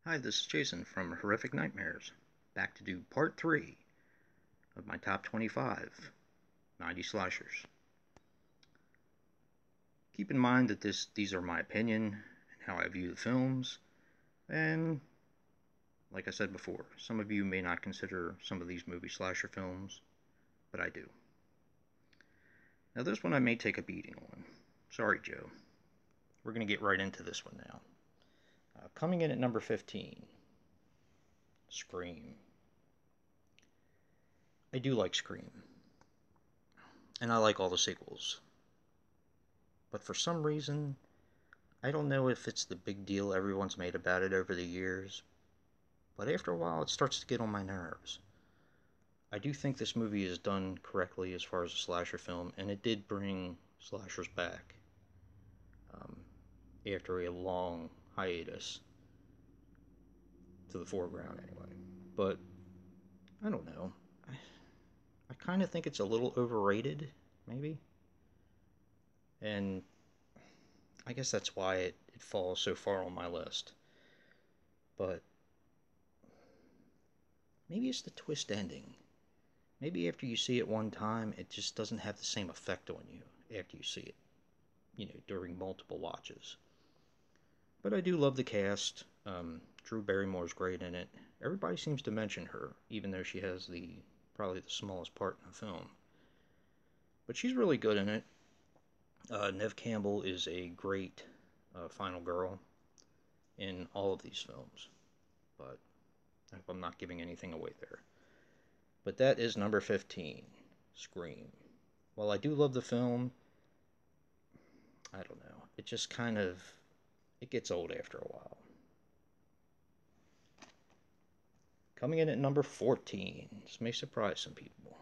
Hi, this is Jason from Horrific Nightmares, back to do part 3 of my top 25 90 slashers. Keep in mind that these are my opinion and how I view the films, and like I said before, some of you may not consider some of these movie slasher films, but I do. Now this one I may take a beating on. Sorry, Joe. We're going to get right into this one now. Coming in at number 15, Scream. I do like Scream, and I like all the sequels. But for some reason, I don't know if it's the big deal everyone's made about it over the years, but after a while it starts to get on my nerves. I do think this movie is done correctly as far as a slasher film, and it did bring slashers back um, after a long hiatus to the foreground anyway. But I don't know. I kind of think it's a little overrated, maybe. And I guess that's why it falls so far on my list. But maybe it's the twist ending. Maybe after you see it one time, it just doesn't have the same effect on you after you see it, during multiple watches. But I do love the cast. Drew Barrymore's great in it. Everybody seems to mention her, even though she has probably the smallest part in the film. But she's really good in it. Neve Campbell is a great final girl in all of these films. But I hope I'm not giving anything away there. But that is number 15, Scream. While I do love the film, I don't know. It just it gets old after a while. Coming in at number 14, this may surprise some people,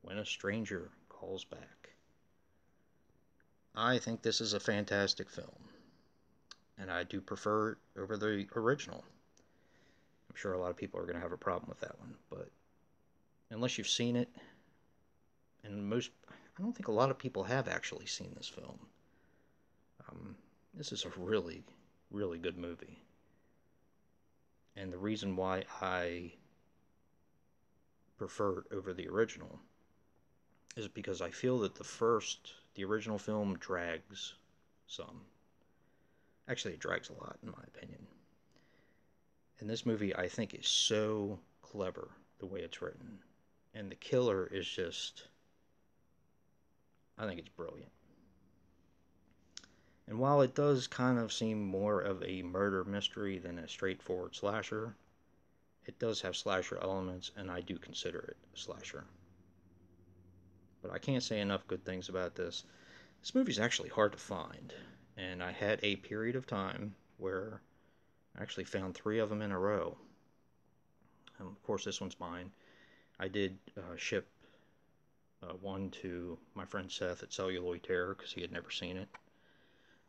When a Stranger Calls Back. I think this is a fantastic film, and I do prefer it over the original. I'm sure a lot of people are going to have a problem with that one, but unless you've seen it, and I don't think a lot of people have actually seen this film. This is a really, really good movie. And the reason why I prefer it over the original is because I feel that the original film drags some. Actually, it drags a lot, in my opinion. And this movie, I think, is so clever the way it's written. And the killer is just, I think it's brilliant. And while it does kind of seem more of a murder mystery than a straightforward slasher, it does have slasher elements, and I do consider it a slasher. But I can't say enough good things about this. This movie's actually hard to find, and I had a period of time where I actually found 3 of them in a row. And of course, this one's mine. I did ship one to my friend Seth at Celluloid Terror because he had never seen it.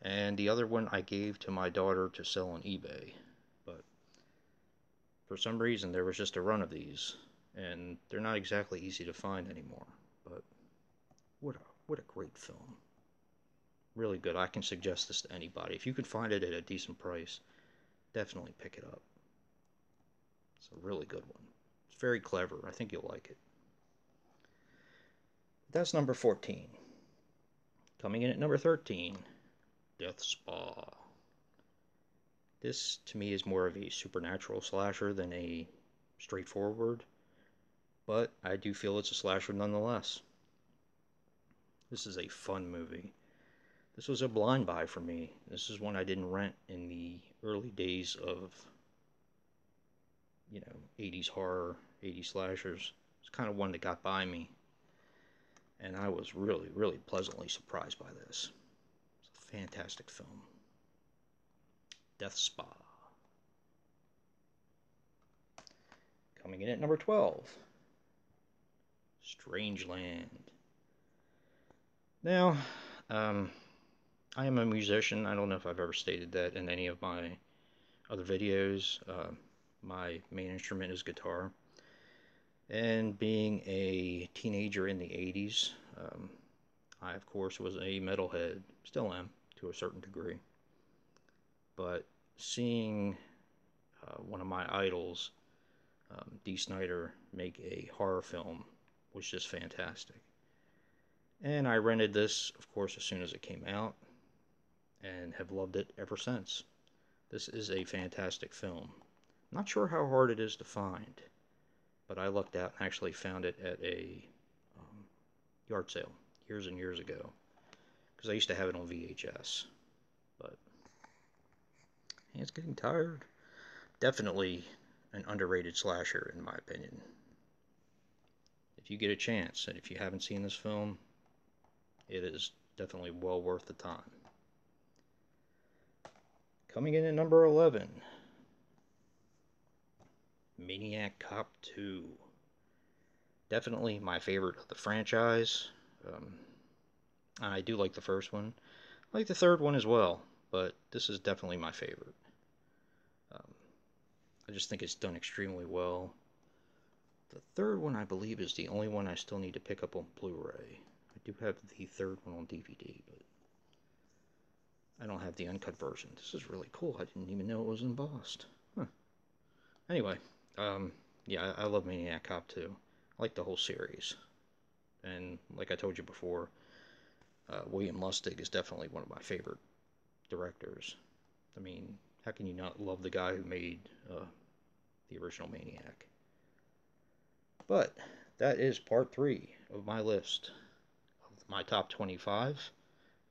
And the other one I gave to my daughter to sell on eBay. But for some reason, there was just a run of these, and they're not exactly easy to find anymore. But what a great film. Really good. I can suggest this to anybody. If you can find it at a decent price, definitely pick it up. It's a really good one. It's very clever. I think you'll like it. That's number 14. Coming in at number 13, Death Spa. This, to me, is more of a supernatural slasher than a straightforward, but I do feel it's a slasher nonetheless. This is a fun movie. This was a blind buy for me. This is one I didn't rent in the early days of, 80s horror, 80s slashers. It's kind of one that got by me, and I was really, really pleasantly surprised by this. It's a fantastic film. Death Spa. Coming in at number 12, Strangeland. Now, I am a musician. I don't know if I've ever stated that in any of my other videos. My main instrument is guitar. And being a teenager in the 80s, I, of course, was a metalhead. Still am, to a certain degree. But seeing one of my idols, D. Snyder, make a horror film was just fantastic. And I rented this, of course, as soon as it came out, and have loved it ever since. This is a fantastic film. Not sure how hard it is to find, but I lucked out and actually found it at a yard sale years and years ago, because I used to have it on VHS. But it's getting tired. Definitely an underrated slasher, in my opinion. If you get a chance, and if you haven't seen this film, it is definitely well worth the time. Coming in at number 11, Maniac Cop 2. Definitely my favorite of the franchise. I do like the first one. I like the third one as well, but this is definitely my favorite. I just think it's done extremely well. The third one, I believe, is the only one I still need to pick up on Blu-ray. I do have the third one on DVD, but I don't have the uncut version. This is really cool. I didn't even know it was embossed. Huh. Anyway, yeah, I love Maniac Cop 2. I like the whole series. And like I told you before, William Lustig is definitely one of my favorite directors. I mean, how can you not love the guy who made the original Maniac? But that is part 3 of my list of my top 25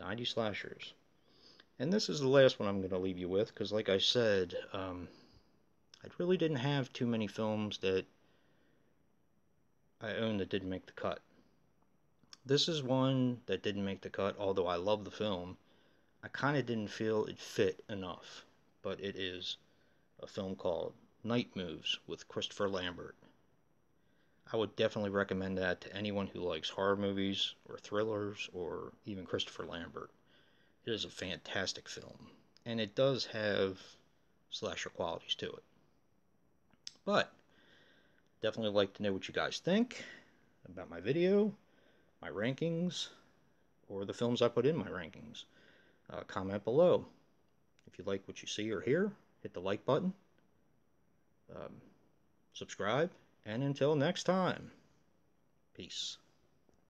90 slashers. And this is the last one I'm going to leave you with, because like I said, I really didn't have too many films that I own that didn't make the cut. This is one that didn't make the cut, although I love the film. I kind of didn't feel it fit enough, but it is a film called Night Moves with Christopher Lambert. I would definitely recommend that to anyone who likes horror movies or thrillers or even Christopher Lambert. It is a fantastic film, and it does have slasher qualities to it. But definitely like to know what you guys think about my video, my rankings, or the films I put in my rankings. Comment below. If you like what you see or hear, hit the like button, subscribe, and until next time, peace.